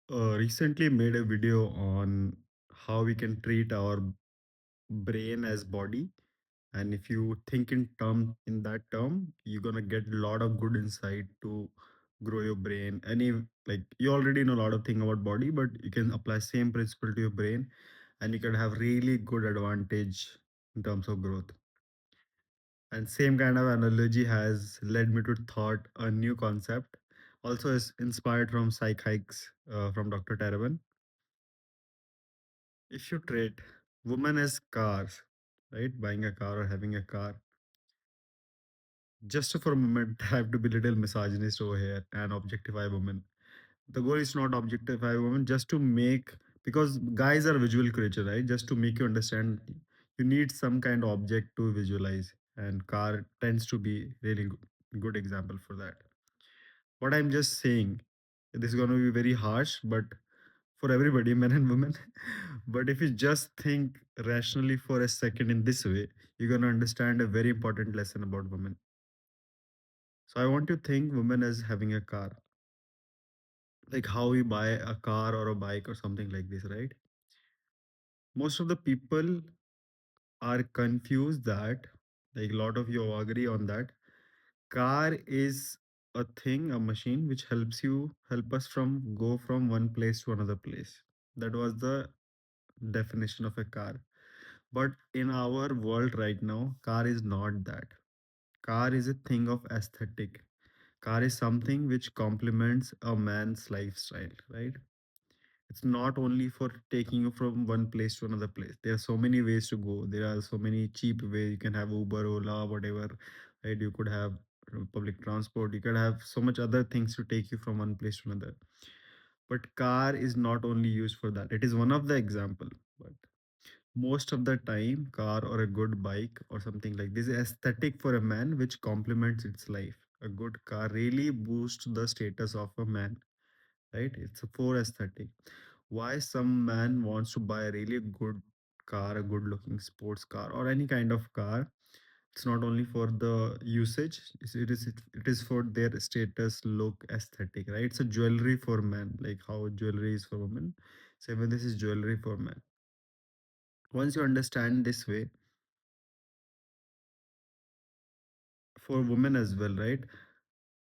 Recently made a video on how we can treat our brain as body, and if you think in that term, you're gonna get a lot of good insight to grow your brain. Any like you already know a lot of thing about body, but you can apply same principle to your brain, and you can have really good advantage in terms of growth. And same kind of analogy has led me to thought a new concept. Also is inspired from Psych Hikes from Dr. Taraban. If you trade women as cars, right? Buying a car or having a car, just for a moment, I have to be little misogynist over here and objectify women. The goal is not objectify women, just to make, because guys are visual creature, right? Just to make you understand, you need some kind of object to visualize, and car tends to be really good example for that. What I'm just saying, this is going to be very harsh, but for everybody, men and women. But if you just think rationally for a second in this way, you're going to understand a very important lesson about women. So I want to think women as having a car, like how we buy a car or a bike or something like this, right? Most of the people are confused that, like a lot of you agree on that, car is a thing, a machine which help us from go from one place to another place. That was the definition of a car. But in our world right now, car is not that. Car is a thing of aesthetic. Car is something which complements a man's lifestyle, right? It's not only for taking you from one place to another place. There are so many ways to go. There are so many cheap ways. You can have Uber, Ola, whatever, right? You could have public transport. You could have so much other things to take you from one place to another. But car is not only used for that. It is one of the example, but most of the time car or a good bike or something like this is aesthetic for a man which complements its life. A good car really boosts the status of a man, right? It's a for aesthetic. Why some man wants to buy a really good car, a good looking sports car or any kind of car, it's not only for the usage, it is for their status, look, aesthetic, right? It's a jewelry for men, like how jewelry is for women. Same way this is jewelry for men. Once you understand this way, for women as well, right?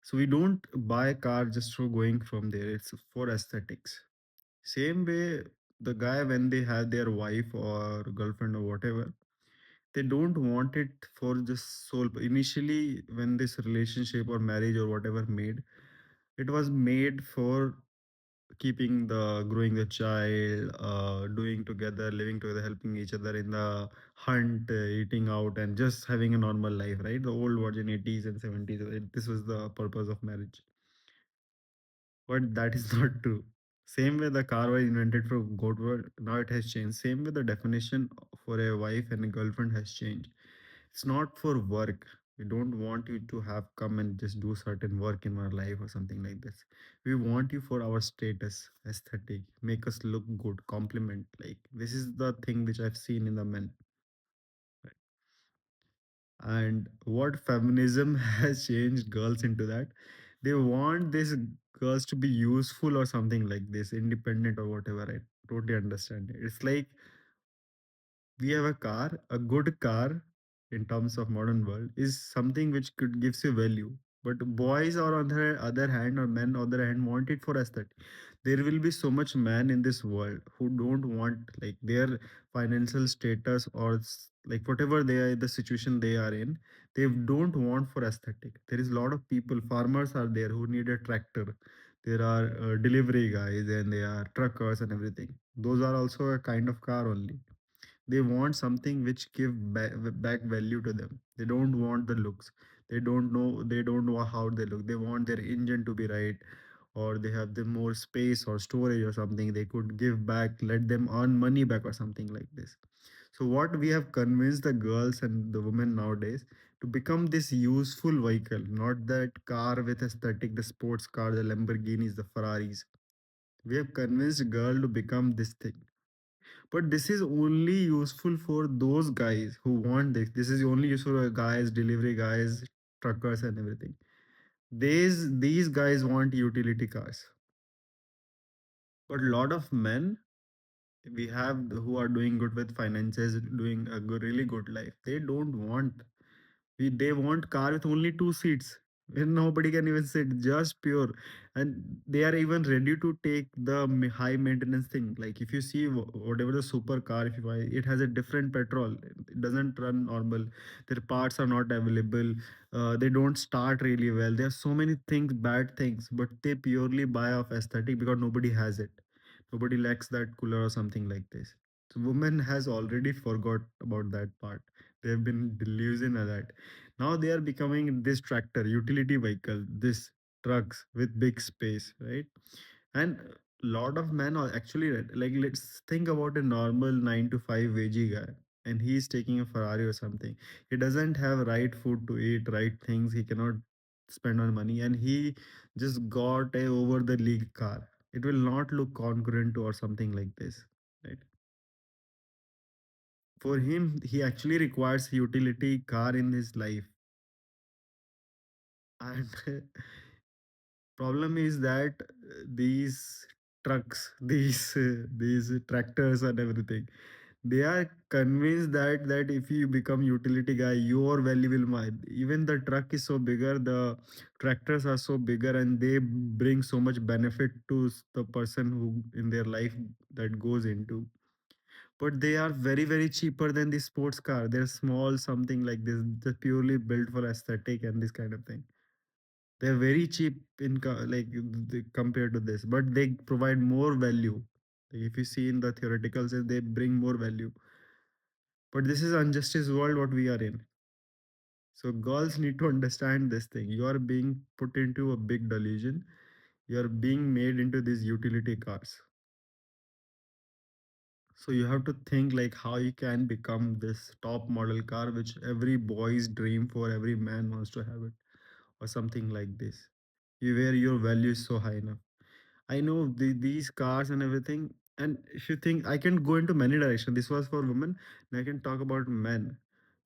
So we don't buy a car just for going from there. It's for aesthetics. Same way, the guy when they have their wife or girlfriend or whatever, they don't want it for just soul. Initially, when this relationship or marriage or whatever made, it was made for keeping the growing the child, doing together, living together, helping each other in the hunt, eating out, and just having a normal life, right? The old version 80s and 70s, this was the purpose of marriage. But that is not true. Same way the car was invented for goat world, now it has changed. Same way the definition for a wife and a girlfriend has changed. It's not for work. We don't want you to have come and just do certain work in our life or something like this. We want you for our status, aesthetic, make us look good, compliment. Like this is the thing which I've seen in the men. And what feminism has changed girls into that, they want these girls to be useful or something like this, independent or whatever. I totally understand it. It's like we have a car, a good car in terms of modern world is something which could gives you value. But boys or on the other hand or men on the other hand want it for aesthetic. There will be so much man in this world who don't want like their financial status or like whatever they are the situation they are in, they don't want for aesthetic. There is a lot of people, farmers are there who need a tractor. There are delivery guys and they are truckers and everything. Those are also a kind of car only. They want something which back value to them. They don't want the looks. They don't know how they look. They want their engine to be right, or they have the more space or storage or something they could give back, let them earn money back or something like this. So what we have convinced the girls and the women nowadays to become this useful vehicle, not that car with aesthetic, the sports car, the Lamborghinis, the Ferraris. We have convinced girl to become this thing, but this is only useful for those guys who want this. This is only useful for guys, delivery guys, truckers, and everything. These guys want utility cars. But a lot of men we have who are doing good with finances, doing a good, really good life, they don't want they want car with only two seats where nobody can even sit, just pure. And they are even ready to take the high maintenance thing. Like if you see whatever the super car, if you buy, it has a different petrol. It doesn't run normal. Their parts are not available. They don't start really well. There are so many things, bad things, but they purely buy off aesthetic because nobody has it. Nobody lacks that cooler or something like this. So woman has already forgot about that part. They've been delusioned at that. Now they are becoming this tractor, utility vehicle, this trucks with big space, right? And lot of men are actually like, let's think about a normal 9 to 5 wagey guy, and he's taking a Ferrari or something. He doesn't have right food to eat, right things. He cannot spend on money, and he just got a over the league car. It will not look congruent to or something like this, right? For him, he actually requires utility car in his life, and problem is that these trucks, these tractors and everything, they are convinced that if you become utility guy, your value will even the truck is so bigger, the tractors are so bigger, and they bring so much benefit to the person who in their life that goes into. But they are very cheaper than the sports car. They're small, something like this, just purely built for aesthetic and this kind of thing. They're very cheap in compared to this, but they provide more value. Like if you see in the theoretical sense, they bring more value. But this is injustice world what we are in. So girls need to understand this thing. You are being put into a big delusion. You are being made into these utility cars. So you have to think like how you can become this top model car, which every boy's dream for, every man wants to have it, or something like this. Where your value is so high enough. I know these cars and everything. And if you think I can go into many directions, this was for women. And I can talk about men.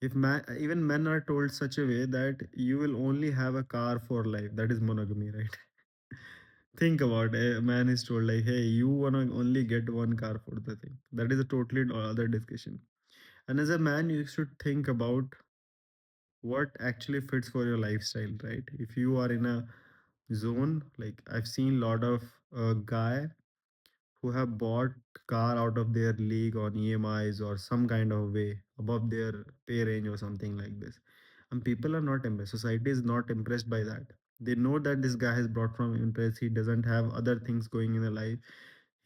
If man, even men are told such a way that you will only have a car for life, that is monogamy, right? Think about a man is told like, hey, you wanna only get one car for the thing. That is a totally other discussion. And as a man, you should think about what actually fits for your lifestyle, right? If you are in a zone, like I've seen a lot of guy who have bought car out of their league on EMIs or some kind of way above their pay range or something like this. And people are not impressed. Society is not impressed by that. They know that this guy has brought from interest. He doesn't have other things going in the life.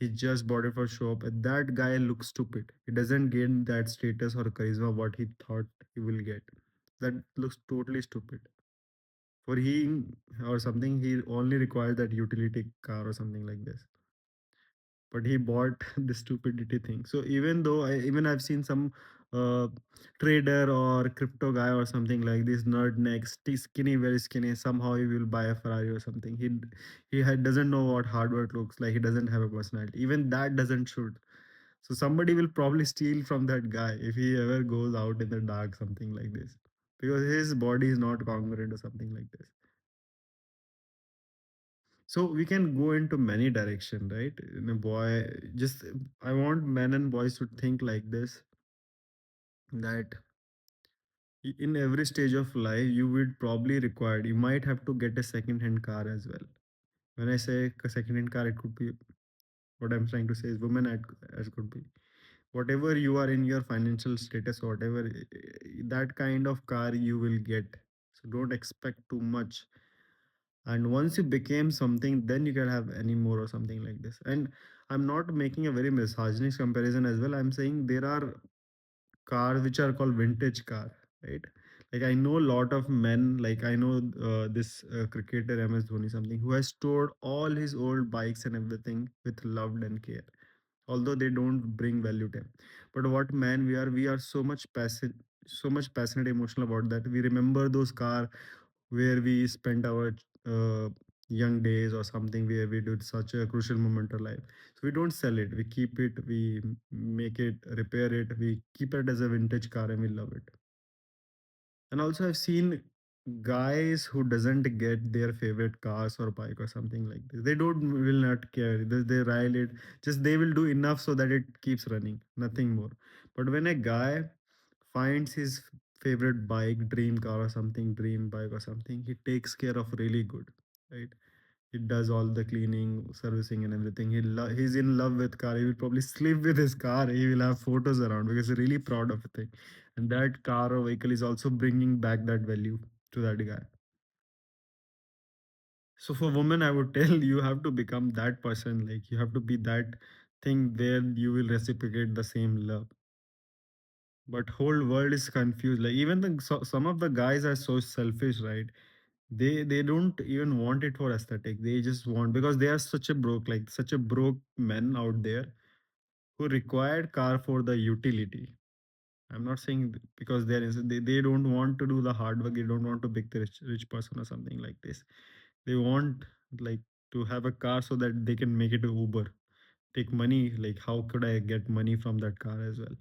He just bought it for show up. And that guy looks stupid. He doesn't gain that status or charisma what he thought he will get. That looks totally stupid. For he or something, he only requires that utility car or something like this, but he bought the stupidity thing. So even though even I've seen some uh, trader or crypto guy or something like this nerd next skinny, very skinny, somehow he will buy a Ferrari or something. Doesn't know what hard work looks like. He doesn't have a personality. Even that doesn't shoot. So somebody will probably steal from that guy if he ever goes out in the dark, something like this, because his body is not congruent or something like this. So we can go into many direction, right? In a boy, just I want men and boys to think like this, that in every stage of life you would probably require, you might have to get a second hand car as well. When I say a second hand car, it could be, what I'm trying to say is women as could be whatever you are in your financial status or whatever, that kind of car you will get. So don't expect too much. And once you became something, then you can have any more or something like this. And I'm not making a very misogynist comparison as well. I'm saying there are cars which are called vintage car, right? Like I know a lot of men, like I know this cricketer MS Dhoni something, who has stored all his old bikes and everything with love and care, although they don't bring value to him. But what man we are so much passionate, so much passionate emotional about that. We remember those car where we spent our young days or something, where we did such a crucial moment of life. So we don't sell it, we keep it, we make it, repair it, we keep it as a vintage car and we love it. And also I've seen guys who doesn't get their favorite cars or bike or something like this, they don't will not care. They ride it, just they will do enough so that it keeps running, nothing more. But when a guy finds his favorite bike, dream car or something, dream bike or something, he takes care of really good, right? He does all the cleaning, servicing, and everything. He's in love with car. He will probably sleep with his car. He will have photos around because he's really proud of it. And that car or vehicle is also bringing back that value to that guy. So for women, I would tell you have to become that person. Like you have to be that thing where you will reciprocate the same love. But whole world is confused. Like even some of the guys are so selfish, right? They don't even want it for aesthetic. They just want, because they are such a broke, like such a broke men out there who required car for the utility. I'm not saying because they don't want to do the hard work. They don't want to be the rich person or something like this. They want like to have a car so that they can make it a Uber, take money. Like how could I get money from that car as well?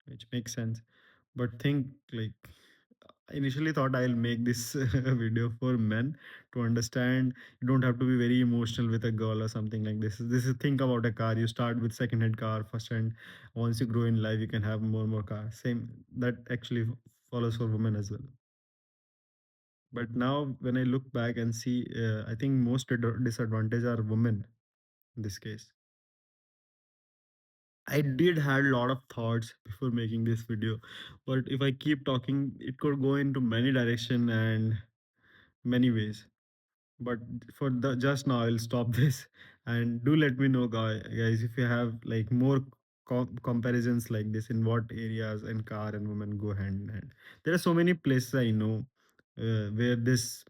Which makes sense. But think like I initially thought I'll make this video for men to understand. You don't have to be very emotional with a girl or something like this. This is think about a car. You start with second-hand car first, and once you grow in life, you can have more and more cars. Same that actually follows for women as well. But now when I look back and see, I think most disadvantage are women in this case. I did had a lot of thoughts before making this video, but if I keep talking, it could go into many direction and many ways. But for the just now, I'll stop this and do let me know, guys, if you have like more comparisons like this in what areas and car and women go hand in hand. There are so many places I know where this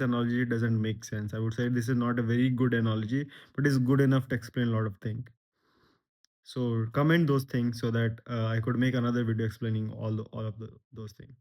analogy doesn't make sense. I would say this is not a very good analogy, but it's good enough to explain a lot of things. So comment those things so that I could make another video explaining all of those things.